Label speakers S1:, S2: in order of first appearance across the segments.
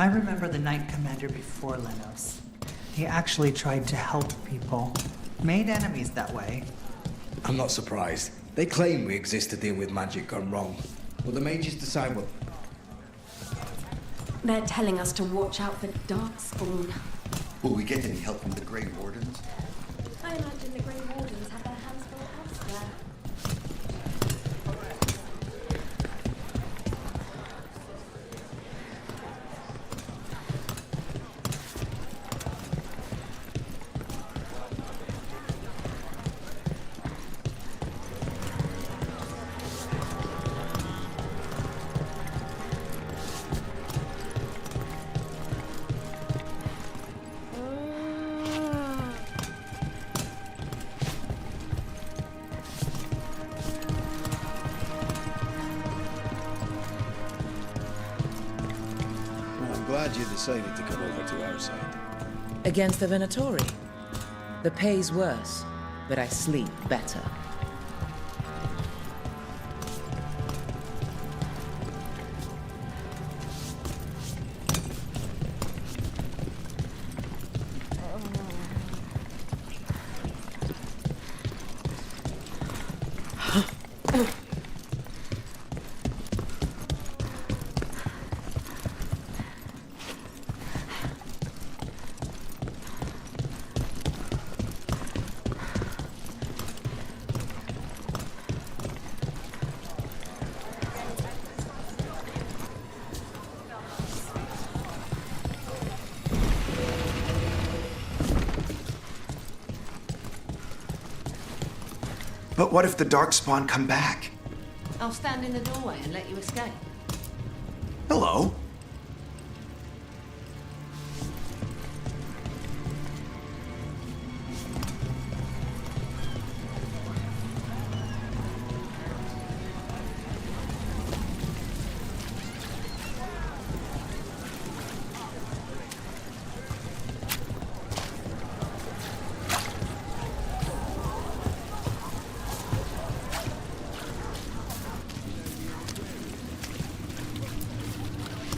S1: I remember the Knight Commander before Lenos. He actually tried to help people. Made enemies that way.
S2: I'm not surprised. They claim we exist to deal with magic gone wrong. But the mages decide what...
S3: They're telling us to watch out for Darkspawn.
S4: Will we get any help from the Grey Wardens?
S3: I imagine the Grey Wardens have their hands full elsewhere.
S5: Glad you decided to come over to our side.
S6: Against the Venatori. The pay's worse, but I sleep better.
S7: But what if the Darkspawn come back?
S8: I'll stand in the doorway and let you escape.
S7: Hello?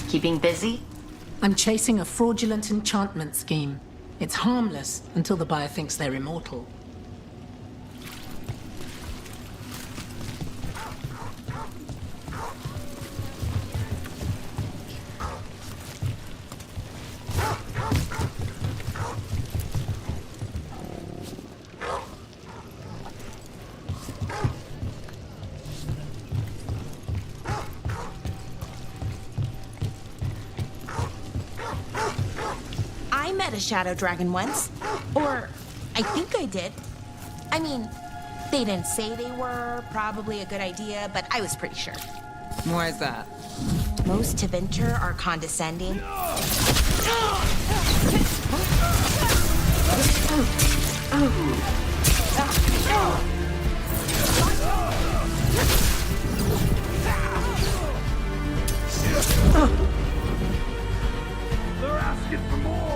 S8: Keeping busy?
S9: I'm chasing a fraudulent enchantment scheme. It's harmless until the buyer thinks they're immortal.
S10: A shadow dragon once. Or, I think I did. I mean, they didn't say they were probably a good idea, but I was pretty sure.
S6: Why is that?
S10: Most to Venture are condescending.
S5: They're asking for more!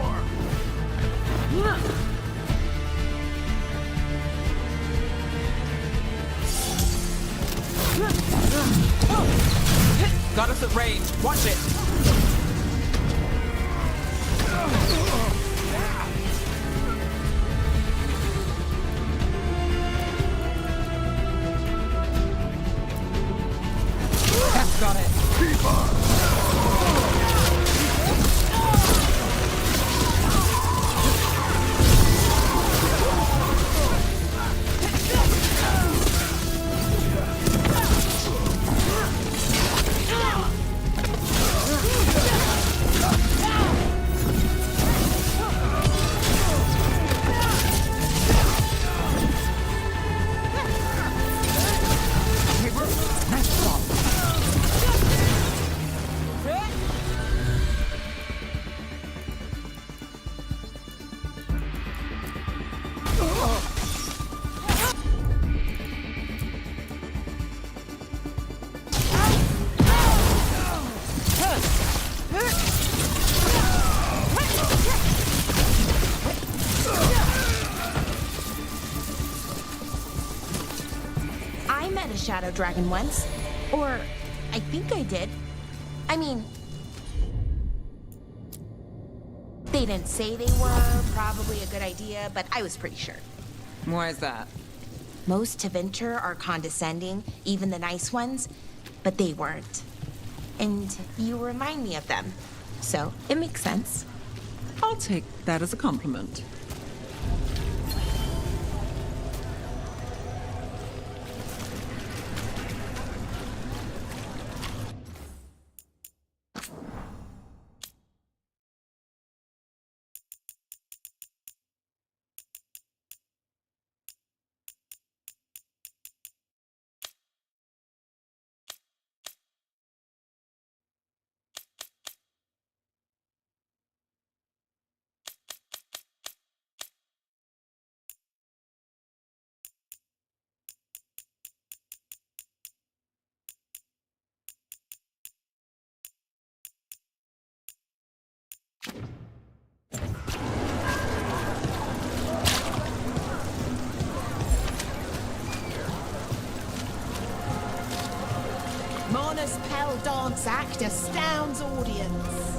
S6: Got us at range. Watch it. That's got it.
S10: Shadow dragon once. Or, I think I did. I mean, They didn't say they were probably a good idea, but I was pretty sure.
S6: Why is that?
S10: Most Tevinter are condescending, even the nice ones, but they weren't. And you remind me of them, so it makes sense.
S11: I'll take that as a compliment.
S9: Mona's Pell dance act astounds audience.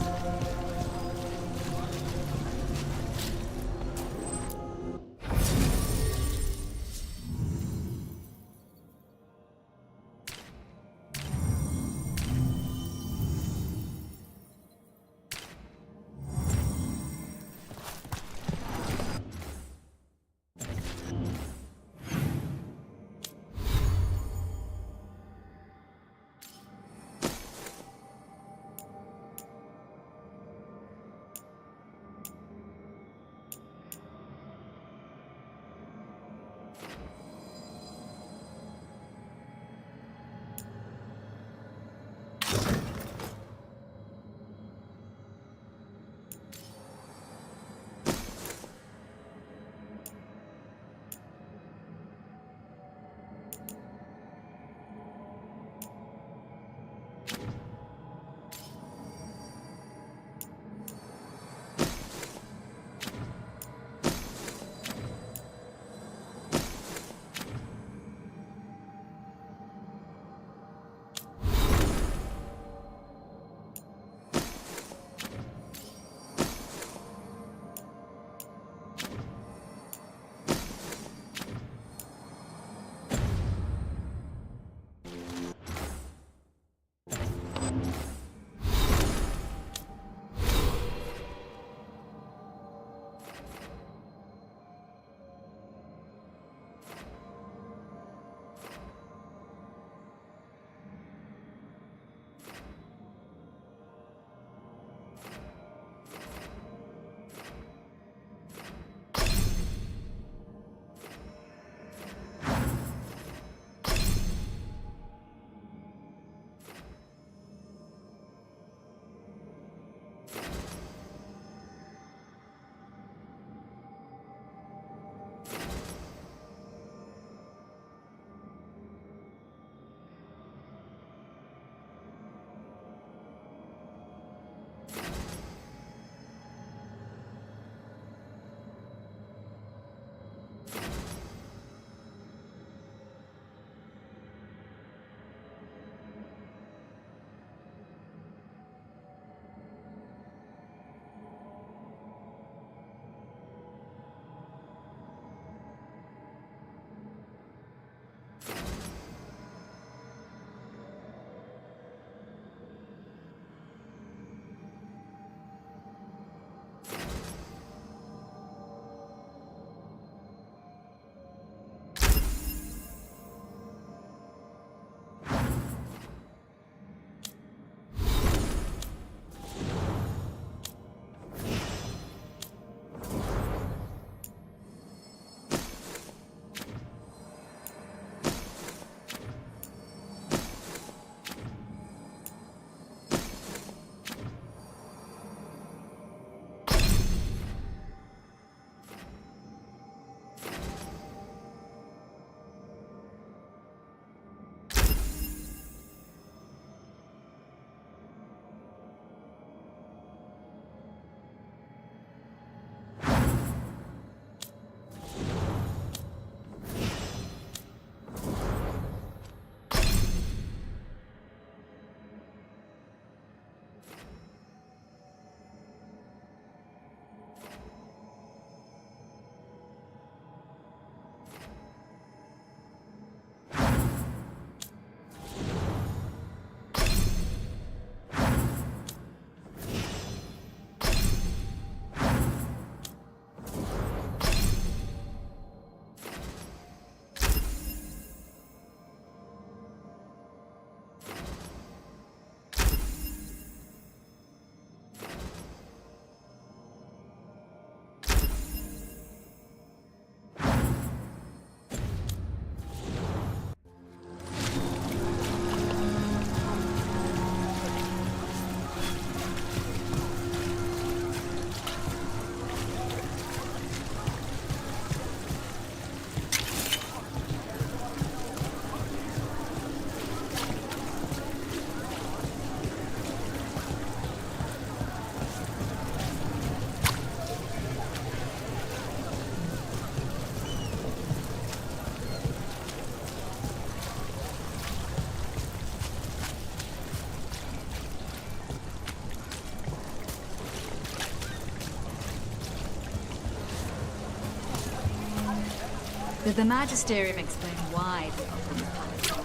S3: Did the Magisterium explain why the Elven Palace got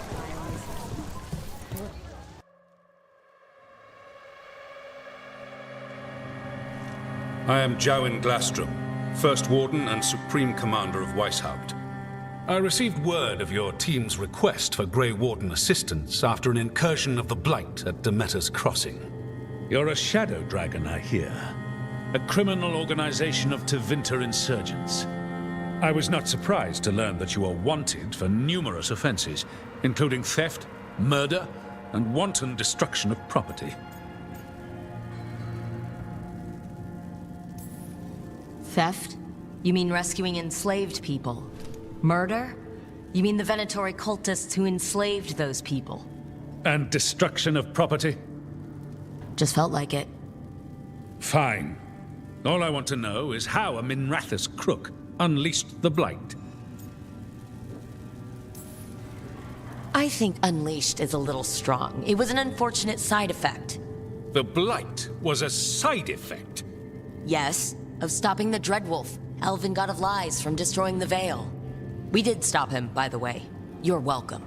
S12: I am Jowen Glastrom, First Warden and Supreme Commander of Weishaupt. I received word of your team's request for Grey Warden assistance after an incursion of the Blight at Demeter's Crossing. You're a shadow dragon, I hear. A criminal organization of Tevinter insurgents. I was not surprised to learn that you are wanted for numerous offenses, including theft, murder, and wanton destruction of property.
S8: Theft? You mean rescuing enslaved people? Murder? You mean the Venatori cultists who enslaved those people?
S12: And destruction of property?
S8: Just felt like it.
S12: Fine. All I want to know is how a Minrathous crook unleashed the Blight.
S8: I think unleashed is a little strong. It was an unfortunate side effect.
S12: The Blight was a side effect?
S8: Yes, of stopping the Dreadwolf, Elven God of Lies, from destroying the Veil. We did stop him, by the way. You're welcome.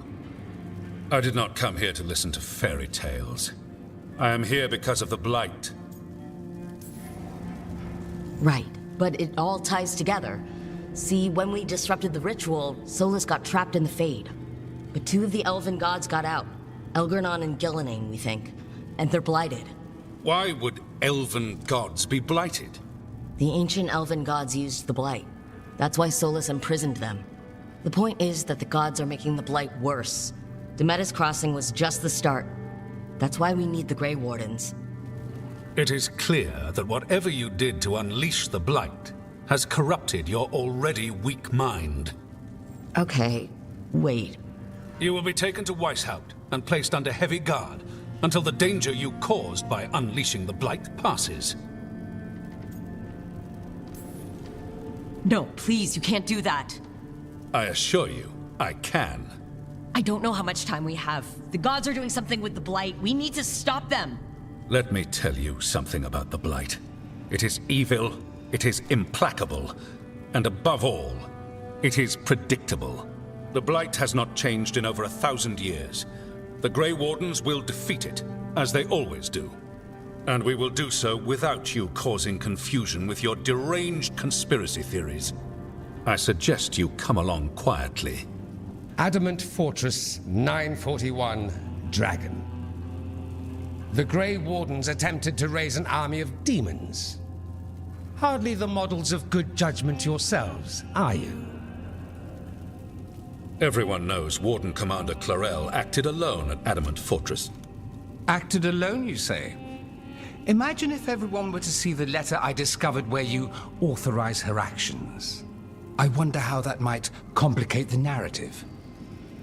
S12: I did not come here to listen to fairy tales. I am here because of the Blight.
S8: Right, but it all ties together. See, when we disrupted the ritual, Solus got trapped in the Fade. But 2 of the Elven gods got out. Elgernon and Gillenane, we think. And they're blighted.
S12: Why would Elven gods be blighted?
S8: The ancient Elven gods used the Blight. That's why Solus imprisoned them. The point is that the gods are making the Blight worse. Demeter's Crossing was just the start. That's why we need the Grey Wardens.
S12: It is clear that whatever you did to unleash the Blight has corrupted your already weak mind.
S8: Okay, wait.
S12: You will be taken to Weishaupt and placed under heavy guard until the danger you caused by unleashing the Blight passes.
S8: No, please, you can't do that.
S12: I assure you, I can.
S8: I don't know how much time we have. The gods are doing something with the Blight. We need to stop them.
S12: Let me tell you something about the Blight. It is evil, it is implacable, and above all, it is predictable. The Blight has not changed in over 1,000 years. The Grey Wardens will defeat it, as they always do. And we will do so without you causing confusion with your deranged conspiracy theories. I suggest you come along quietly.
S13: Adamant Fortress 941 Dragon. The Grey Wardens attempted to raise an army of demons. Hardly the models of good judgment yourselves, are you?
S12: Everyone knows Warden Commander Clarel acted alone at Adamant Fortress.
S13: Acted alone, you say? Imagine if everyone were to see the letter I discovered where you authorize her actions. I wonder how that might complicate the narrative.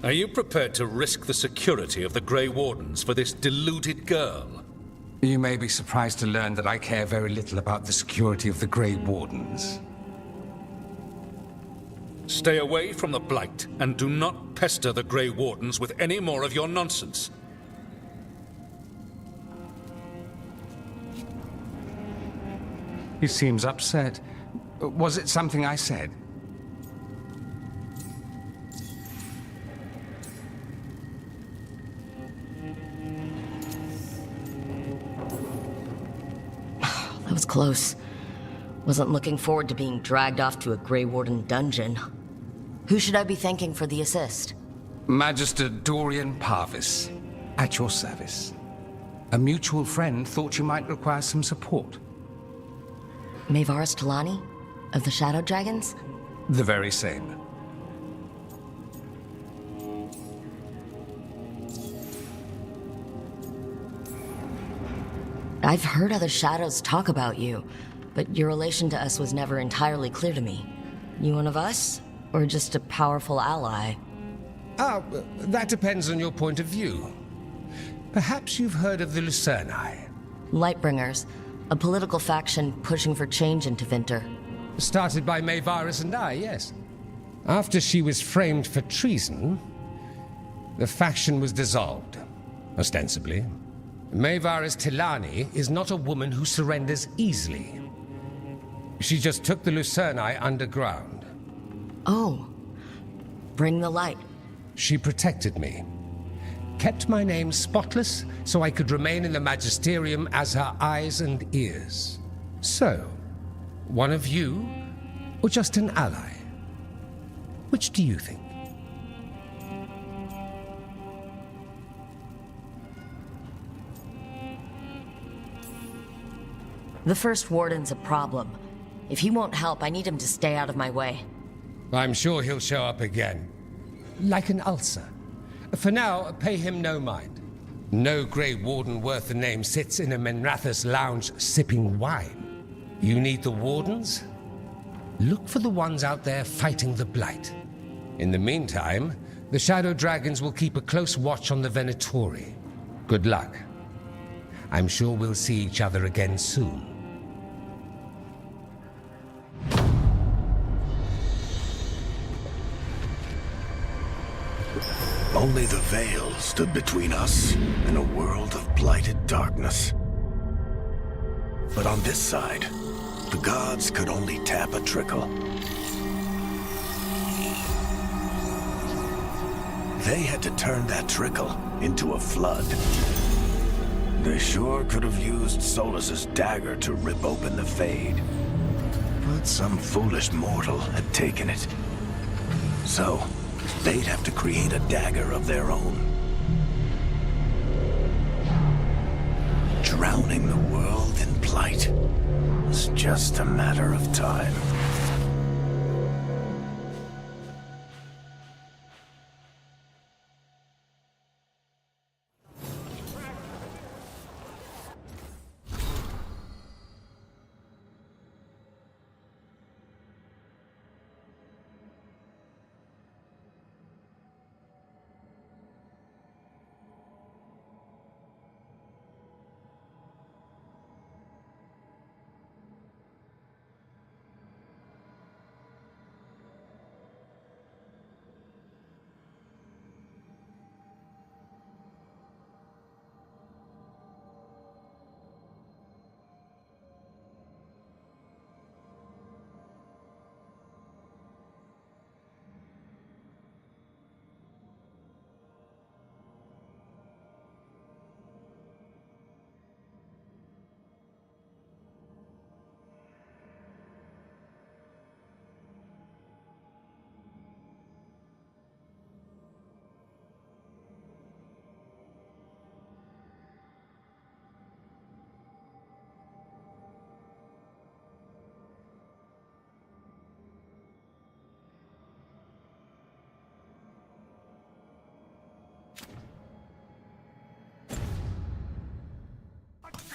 S12: Are you prepared to risk the security of the Grey Wardens for this deluded girl?
S13: You may be surprised to learn that I care very little about the security of the Grey Wardens.
S12: Stay away from the Blight, and do not pester the Grey Wardens with any more of your nonsense.
S13: He seems upset. Was it something I said?
S8: That was close. Wasn't looking forward to being dragged off to a Grey Warden dungeon. Who should I be thanking for the assist?
S13: Magister Dorian Parvis, at your service. A mutual friend thought you might require some support.
S8: Maevaris Talani? Of the Shadow Dragons?
S13: The very same.
S8: I've heard other Shadows talk about you, but your relation to us was never entirely clear to me. You one of us? Or just a powerful ally?
S13: That depends on your point of view. Perhaps you've heard of the Lucerni.
S8: Lightbringers, a political faction pushing for change in Tevinter.
S13: Started by Maevaris and I, yes. After she was framed for treason, the faction was dissolved, ostensibly. Maevaris Talani is not a woman who surrenders easily. She just took the Lucerni underground.
S8: Oh, Bring the light.
S13: She protected me. Kept my name spotless so I could remain in the magisterium as her eyes and ears. So, one of you, or just an ally? Which do you think?
S8: The First Warden's a problem. If he won't help, I need him to stay out of my way.
S13: I'm sure he'll show up again. Like an ulcer. For now, pay him no mind. No Grey Warden worth the name sits in a Menrathus lounge sipping wine. You need the Wardens? Look for the ones out there fighting the Blight. In the meantime, the Shadow Dragons will keep a close watch on the Venatori. Good luck. I'm sure we'll see each other again soon.
S5: Only the veil stood between us and a world of blighted darkness. But on this side, the gods could only tap a trickle. They had to turn that trickle into a flood. They sure could have used Solus's dagger to rip open the Fade. But some foolish mortal had taken it. So, they'd have to create a dagger of their own. Drowning the world in blight was just a matter of time.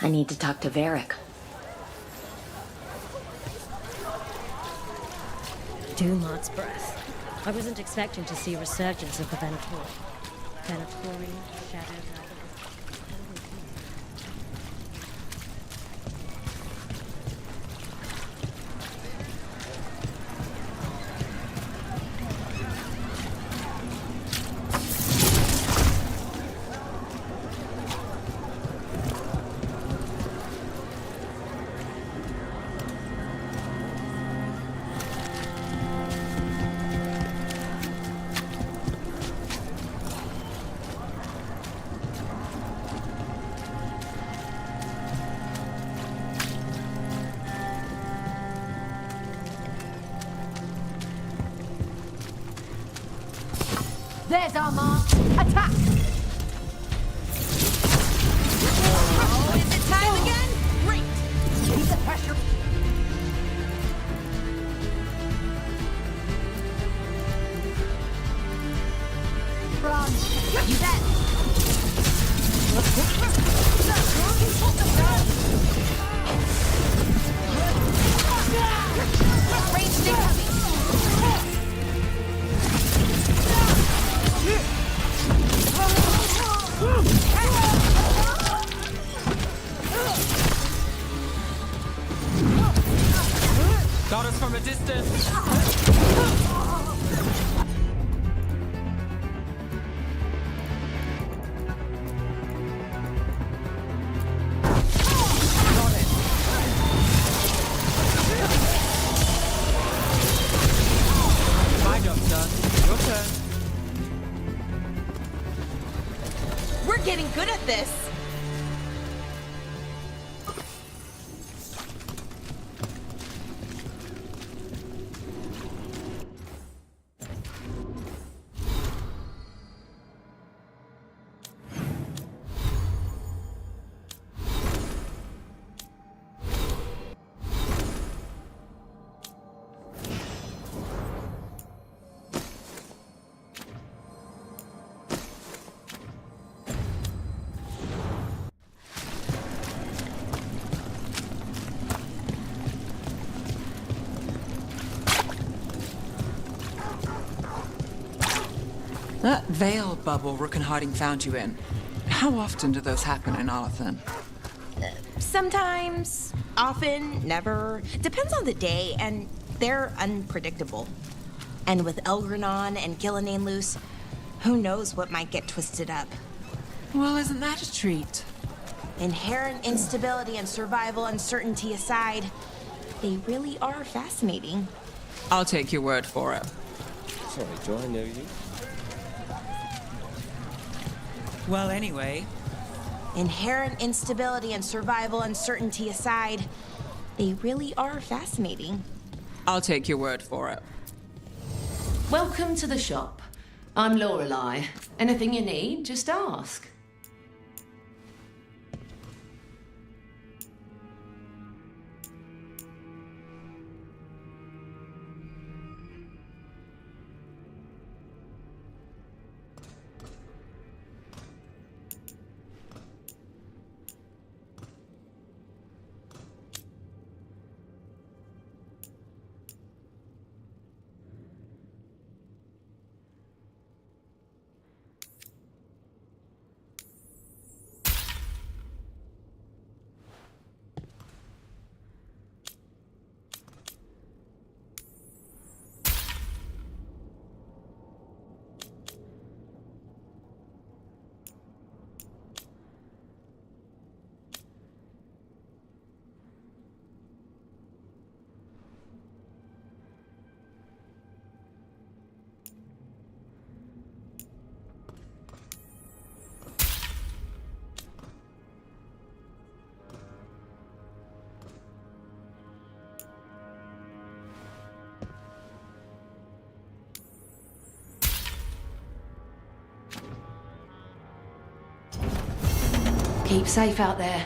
S8: I need to talk to Varric.
S3: Dumart's breath. I wasn't expecting to see a resurgence of the Venatori. Venatori, Shadow Dragon.
S10: There's our mark. Attack! Oh, is it time again? Great! Keep the pressure. Run! You bet! Ranged incoming!
S14: Got us from a distance. My job's done. Your turn.
S11: That veil bubble Rook and Harding found you in. How often do those happen in Arthan?
S10: Sometimes, often, never. Depends on the day, and they're unpredictable. And with Elgranon and Gillenane loose, who knows what might get twisted up.
S11: Well, isn't that a treat?
S10: Inherent instability and survival uncertainty aside, they really are fascinating.
S11: I'll take your word for it.
S15: Sorry, do I know you?
S14: Well, anyway.
S10: Inherent instability and survival uncertainty aside, they really are fascinating.
S11: I'll take your word for it.
S16: Welcome to the shop. I'm Lorelei. Anything you need, just ask. Keep safe out there.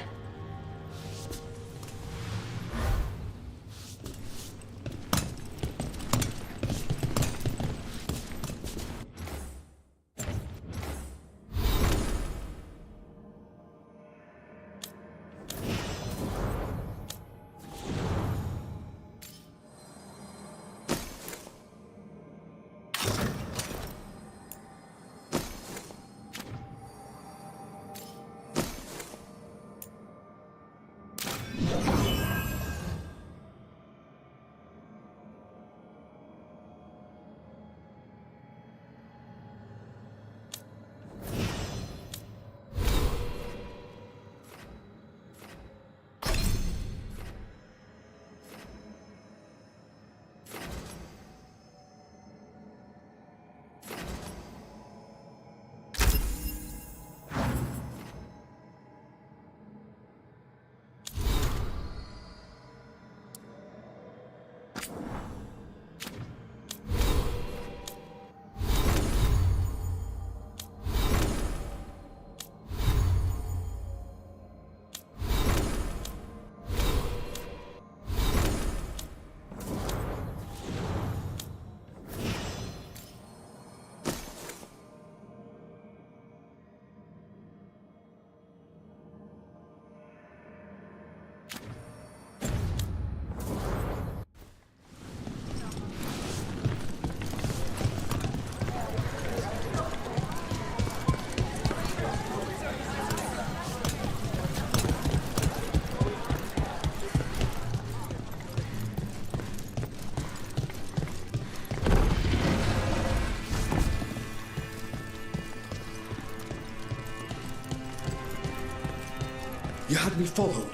S2: You had me followed.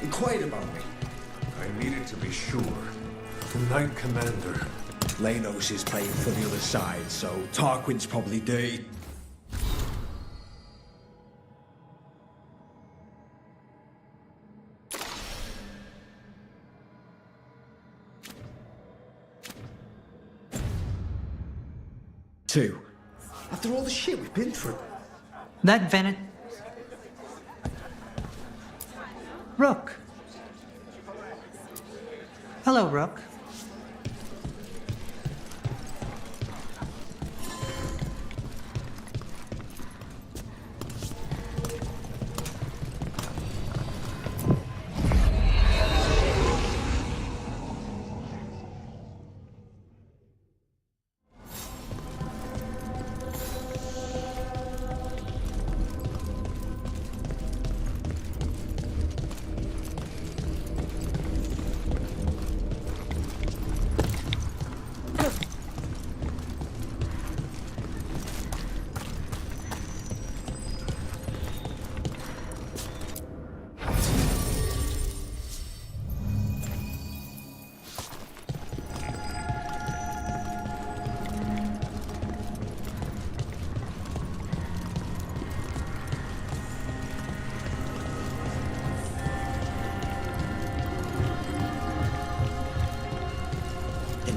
S2: Inquired about me.
S5: I needed to be sure. The Knight Commander.
S2: Lanos is playing for the other side, so Tarquin's probably dirty. Two. After all the shit we've been through.
S1: That Venet... Rook. Hello, Rook.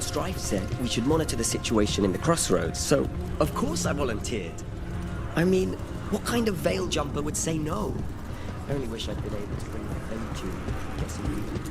S15: Strife said we should monitor the situation in the crossroads, so of course I volunteered. I mean, what kind of veil jumper would say no? I only wish I'd been able to bring my Fenn tune. Guessing you did.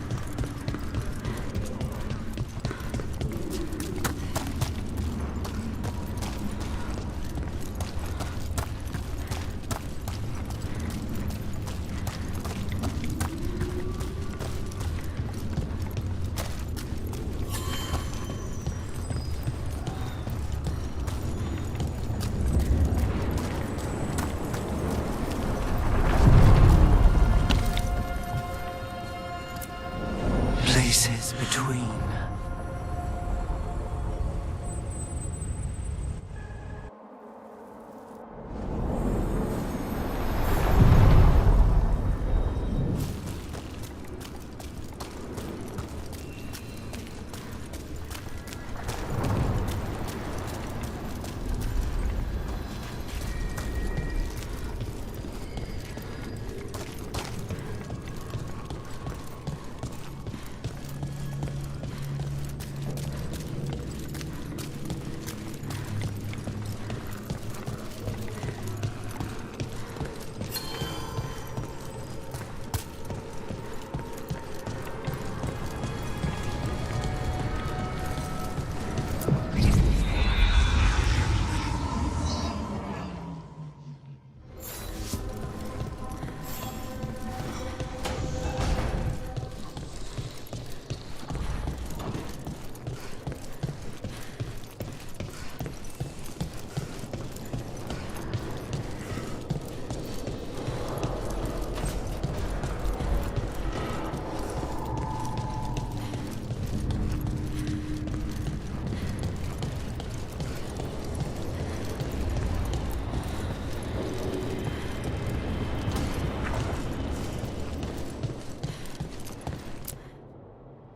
S1: Places between.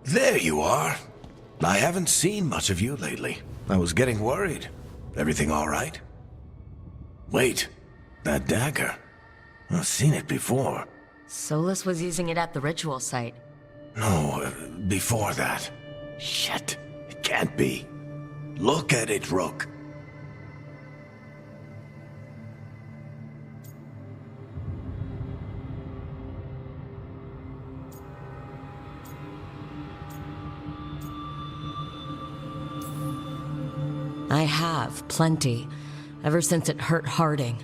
S5: There you are. I haven't seen much of you lately. I was getting worried. Everything all right? Wait, that dagger. I've seen it before.
S8: Solus was using it at the ritual site.
S5: No, before that. Shit, it can't be. Look at it, Rook.
S8: I have, plenty. Ever since it hurt Harding.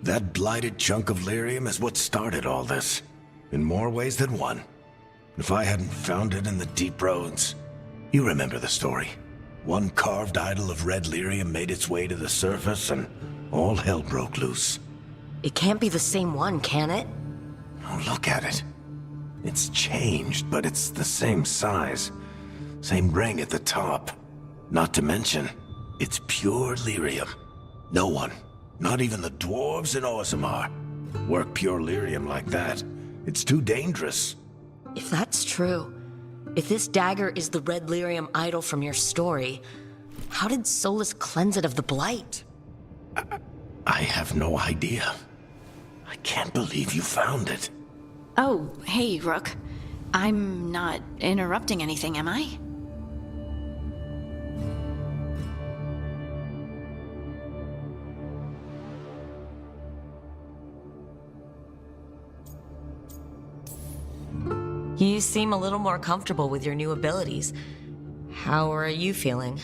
S5: That blighted chunk of lyrium is what started all this. In more ways than one. If I hadn't found it in the deep roads... You remember the story. One carved idol of red lyrium made its way to the surface and all hell broke loose.
S8: It can't be the same one, can it?
S5: Oh, look at it. It's changed, but it's the same size. Same ring at the top. Not to mention, it's pure lyrium. No one, not even the dwarves in Orzammar, work pure lyrium like that. It's too dangerous.
S8: If that's true, if this dagger is the red lyrium idol from your story, how did Solus cleanse it of the blight?
S5: I have no idea. I can't believe you found it.
S17: Oh, hey, Rook. I'm not interrupting anything, am I?
S8: You seem a little more comfortable with your new abilities. How are you feeling?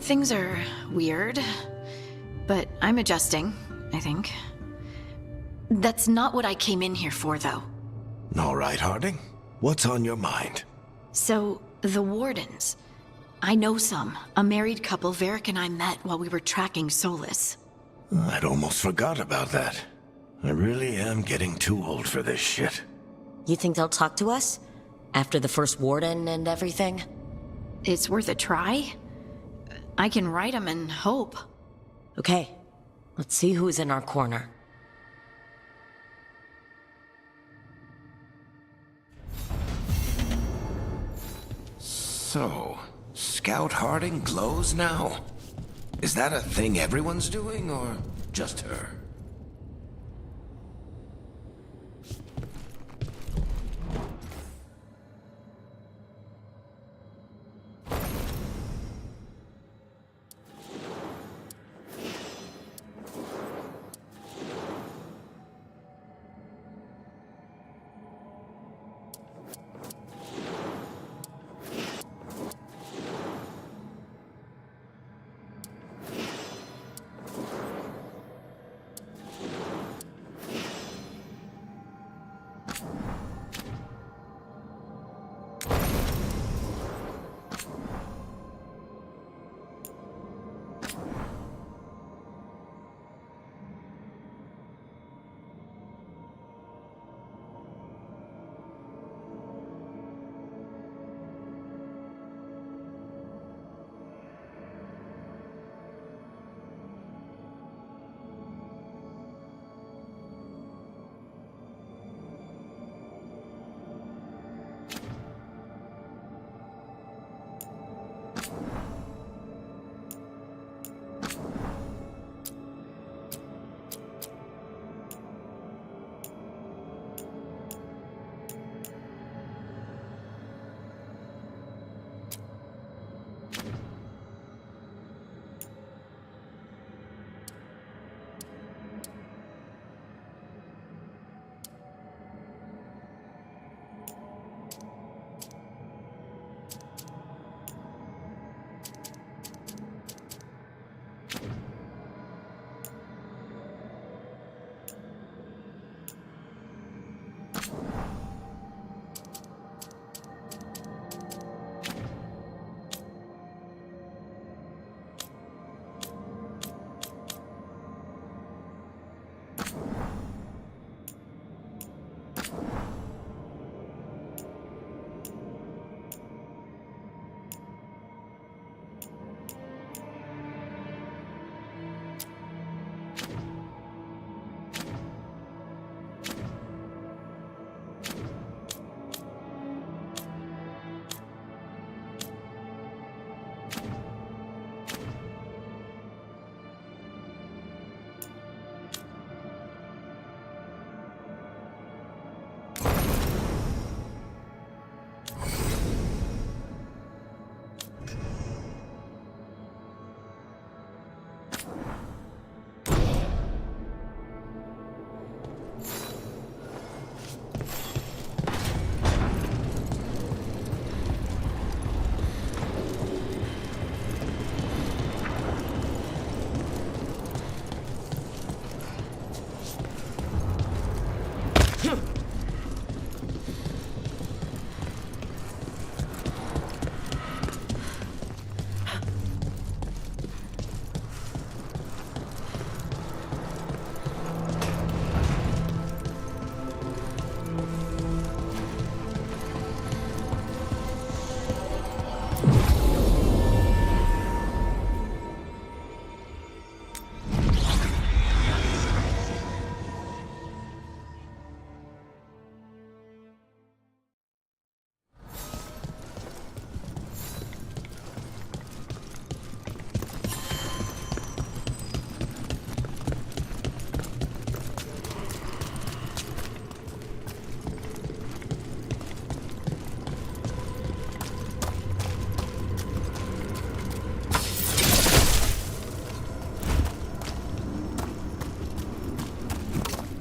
S17: Things are weird, but I'm adjusting, I think. That's not what I came in here for, though.
S5: All right, Harding. What's on your mind?
S17: So, the Wardens. I know some. A married couple Varric and I met while we were tracking Solus.
S5: I'd almost forgot about that. I really am getting too old for this shit.
S8: You think they'll talk to us? After the first Warden and everything?
S17: It's worth a try. I can write them and hope.
S8: Okay, let's see who's in our corner.
S5: So, Scout Harding glows now? Is that a thing everyone's doing, or just her?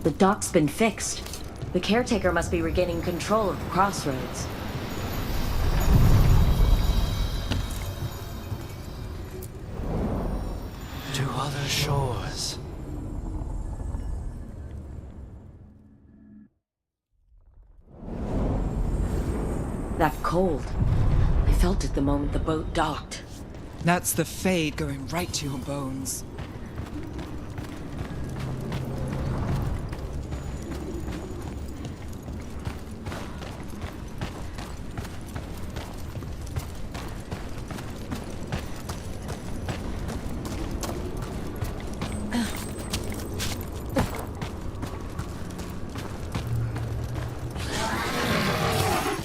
S8: The dock's been fixed. The caretaker must be regaining control of the crossroads.
S18: To other shores.
S8: That cold. I felt it the moment the boat docked.
S11: That's the Fade going right to your bones.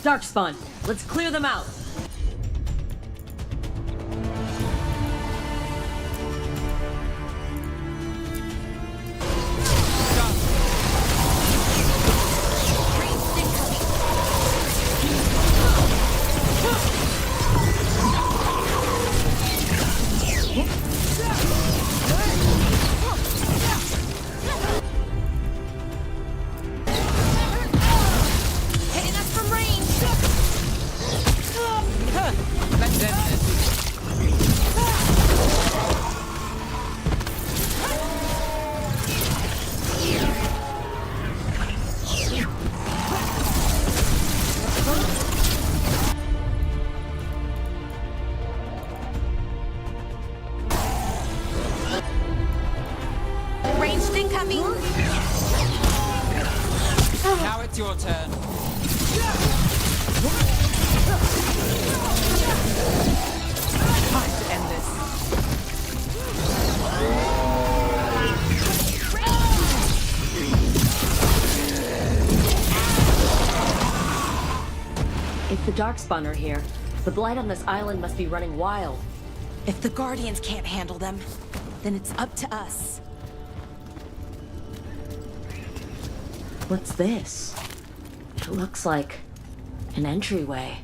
S8: Darkspawn, let's clear them out.
S11: Now it's your turn. Time to end this.
S8: If the Darkspawn are here, the blight on this island must be running wild.
S10: If the Guardians can't handle them, then it's up to us.
S8: What's this? It looks like an entryway.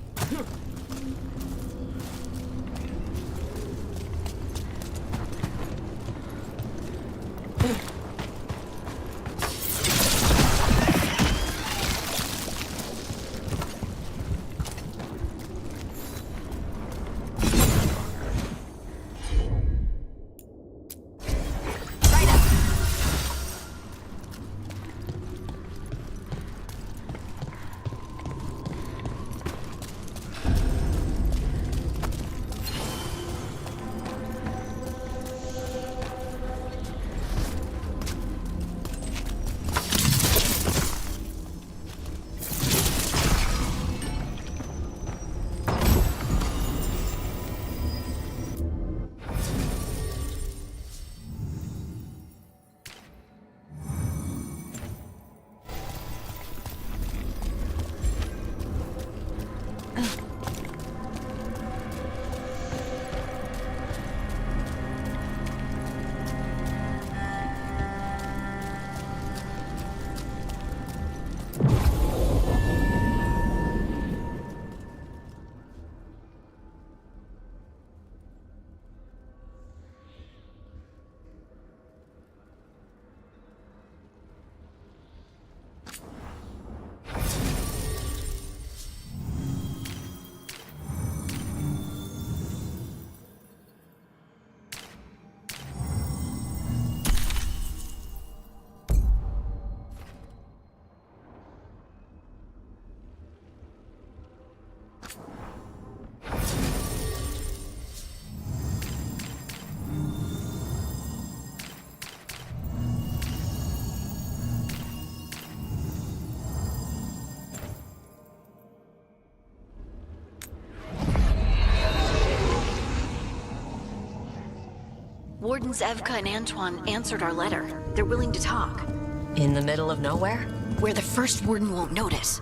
S17: Wardens Evka and Antoine answered our letter. They're willing to talk.
S8: In the middle of nowhere?
S17: Where the first warden won't notice.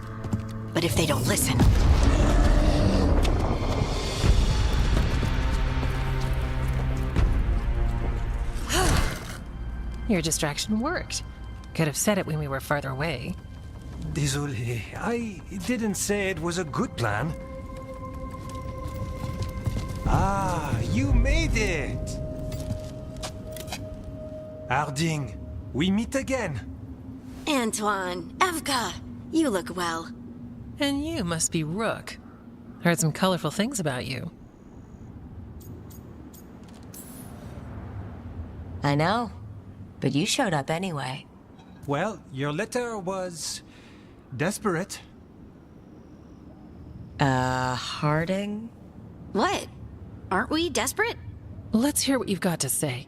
S17: But if they don't listen...
S9: Your distraction worked. Could have said it when we were farther away.
S18: Désolé, I didn't say it was a good plan. Ah, you made it! Harding, we meet again.
S17: Antoine, Evka, you look well.
S19: And you must be Rook. Heard some colorful things about you.
S8: I know, but you showed up anyway.
S18: Well, your letter was desperate.
S8: Harding?
S17: What? Aren't we desperate?
S19: Let's hear what you've got to say.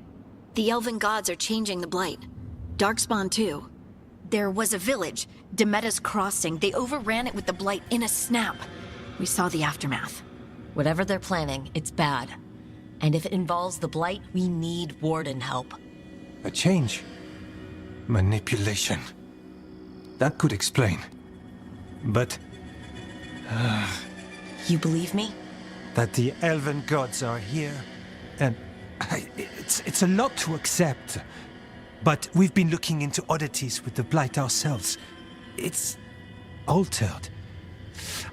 S17: The Elven Gods are changing the Blight. Darkspawn too. There was a village, Demeta's Crossing. They overran it with the Blight in a snap. We saw the aftermath.
S8: Whatever they're planning, it's bad. And if it involves the Blight, we need Warden help.
S18: A change. Manipulation. That could explain. But...
S8: You believe me?
S18: that the Elven Gods are here, and it's a lot to accept. But we've been looking into oddities with the Blight ourselves. It's altered.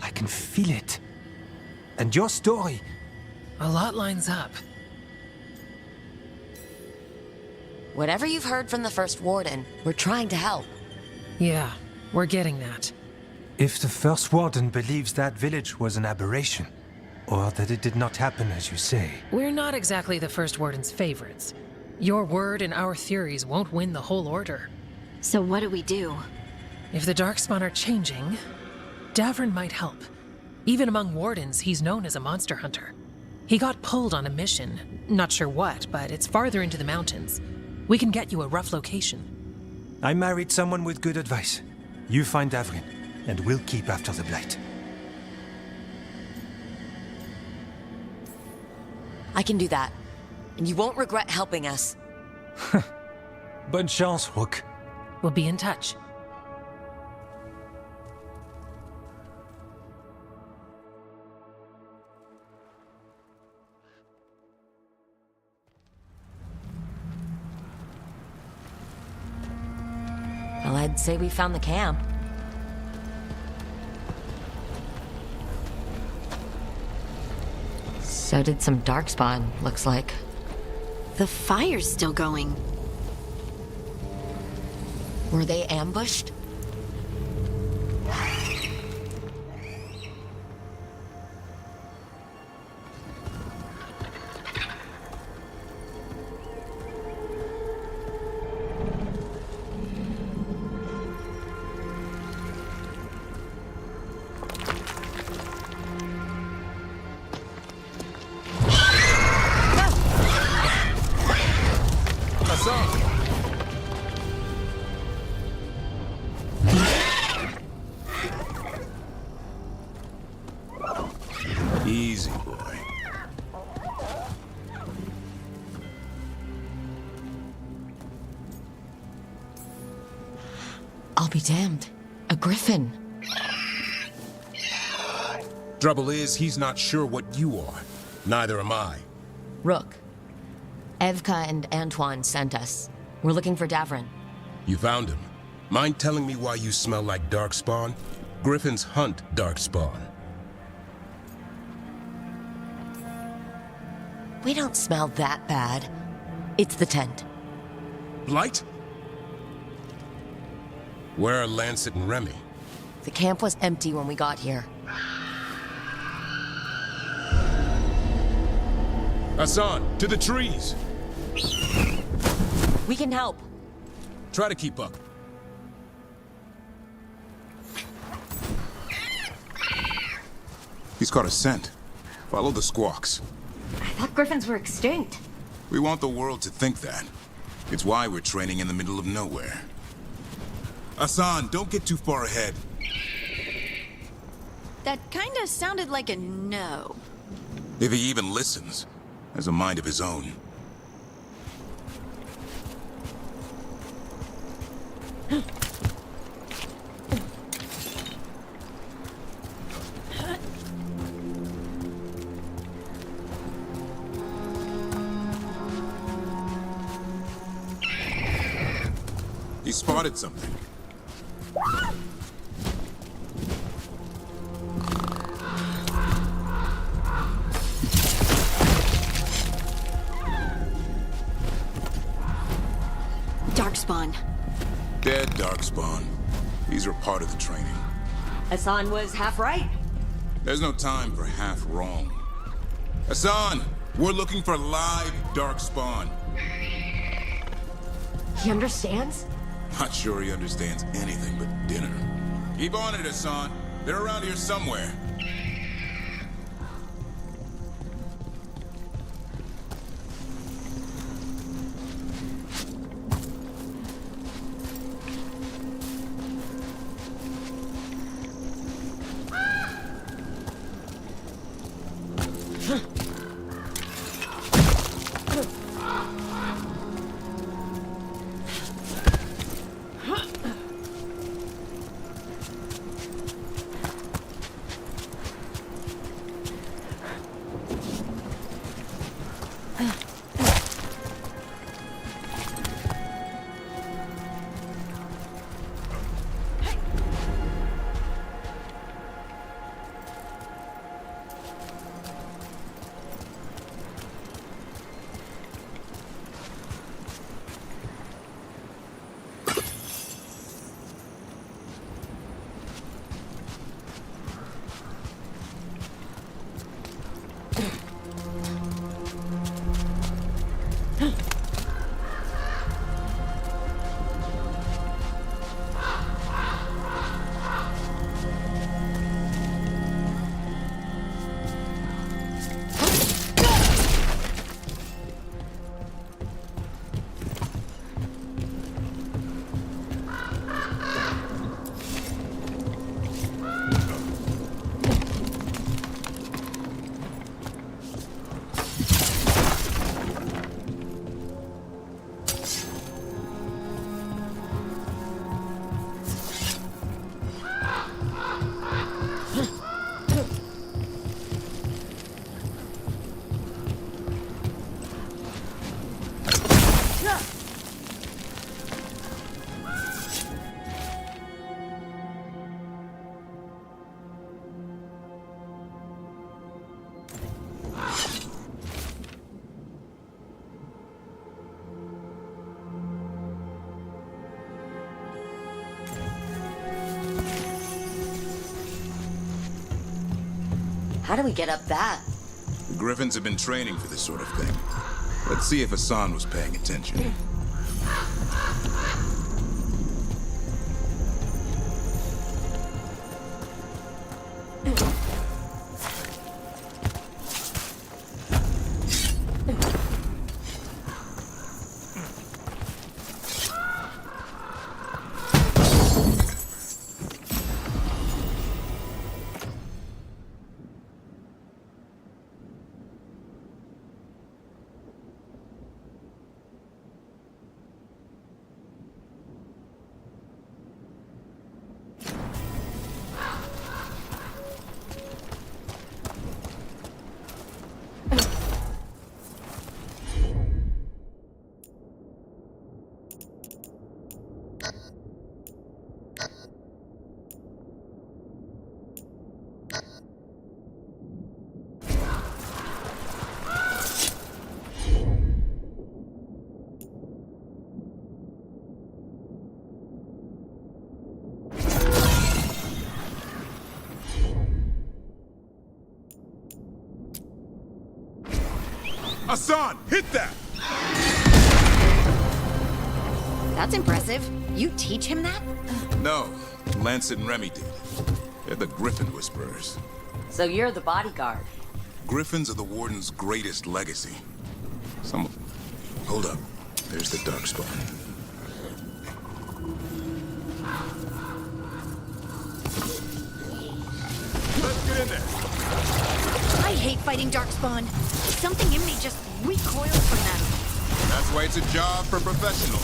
S18: I can feel it. And your story...
S19: A lot lines up.
S8: Whatever you've heard from the First Warden, we're trying to help.
S19: Yeah, we're getting that.
S18: If the First Warden believes that village was an aberration, or that it did not happen as you say...
S19: We're not exactly the First Warden's favorites. Your word and our theories won't win the whole order.
S17: So what do we do?
S19: If the Darkspawn are changing, Davrin might help. Even among Wardens, he's known as a monster hunter. He got pulled on a mission. Not sure what, but it's farther into the mountains. We can get you a rough location.
S18: I married someone with good advice. You find Davrin, and we'll keep after the Blight.
S8: I can do that. And you won't regret helping us.
S18: Bonne chance, Rook.
S19: We'll be in touch.
S8: Well, I'd say we found the camp. So did some Darkspawn, looks like.
S17: The fire's still going.
S8: Were they ambushed?
S5: Easy, boy.
S8: I'll be damned. A griffin.
S20: Trouble is, he's not sure what you are. Neither am I.
S8: Rook. Evka and Antoine sent us. We're looking for Davrin.
S20: You found him. Mind telling me why you smell like Darkspawn? Griffins hunt Darkspawn.
S8: We don't smell that bad. It's the tent.
S20: Blight? Where are Lancet and Remy?
S8: The camp was empty when we got here.
S20: Hassan, to the trees!
S8: We can help.
S20: Try to keep up.
S21: He's caught a scent. Follow the squawks.
S8: I thought griffins were extinct.
S21: We want the world to think that. It's why we're training in the middle of nowhere. Hassan, don't get too far ahead.
S17: That kinda sounded like a no.
S21: If he even listens, has a mind of his own. He spotted something.
S17: Darkspawn.
S21: Dead, Darkspawn. These are part of the training.
S8: Hassan was half right.
S21: There's no time for half wrong. Hassan, we're looking for live Darkspawn.
S8: He understands?
S21: Not sure he understands anything but dinner. Keep on it, Hassan. They're around here somewhere.
S8: How do we get up that?
S21: The Griffins have been training for this sort of thing. Let's see if Hassan was paying attention. Hassan, hit that!
S17: That's impressive. You teach him that?
S21: No, Lancet and Remy did. They're the Griffin Whisperers.
S8: So you're the bodyguard.
S21: Griffins are the Warden's greatest legacy. Hold up. There's the Darkspawn. Let's get in there.
S17: I hate fighting Darkspawn. Something in me just recoils from them.
S21: That's why it's a job for professionals.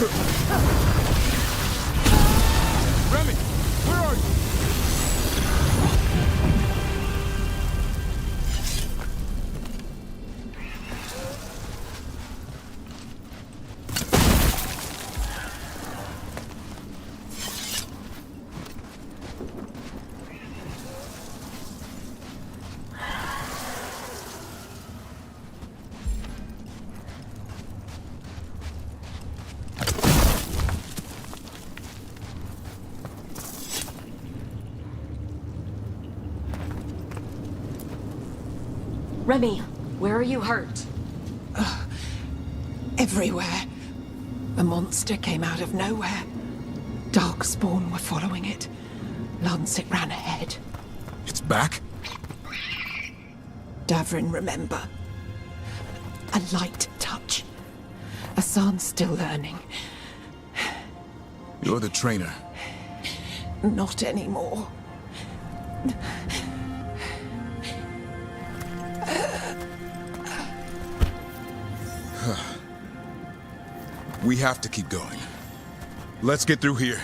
S21: Remy, where are you?
S8: Remy, where are you hurt?
S9: Everywhere. A monster came out of nowhere. Darkspawn were following it. Lancet ran ahead.
S21: It's back?
S9: Davrin, remember. A light touch. Hassan's still learning.
S21: You're the trainer.
S9: Not anymore.
S21: We have to keep going. Let's get through here.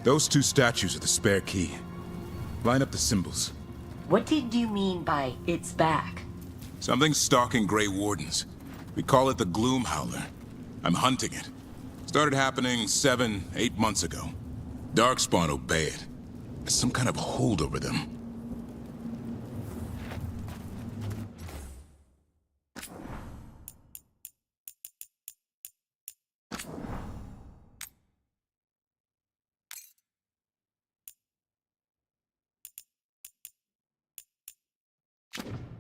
S21: Those two statues are the spare key. Line up the symbols.
S8: What did you mean by it's back?
S21: Something's stalking Grey Wardens. We call it the Gloom Howler. I'm hunting it. Started happening 7, 8 months ago. Darkspawn obey it. There's some kind of hold over them.
S13: You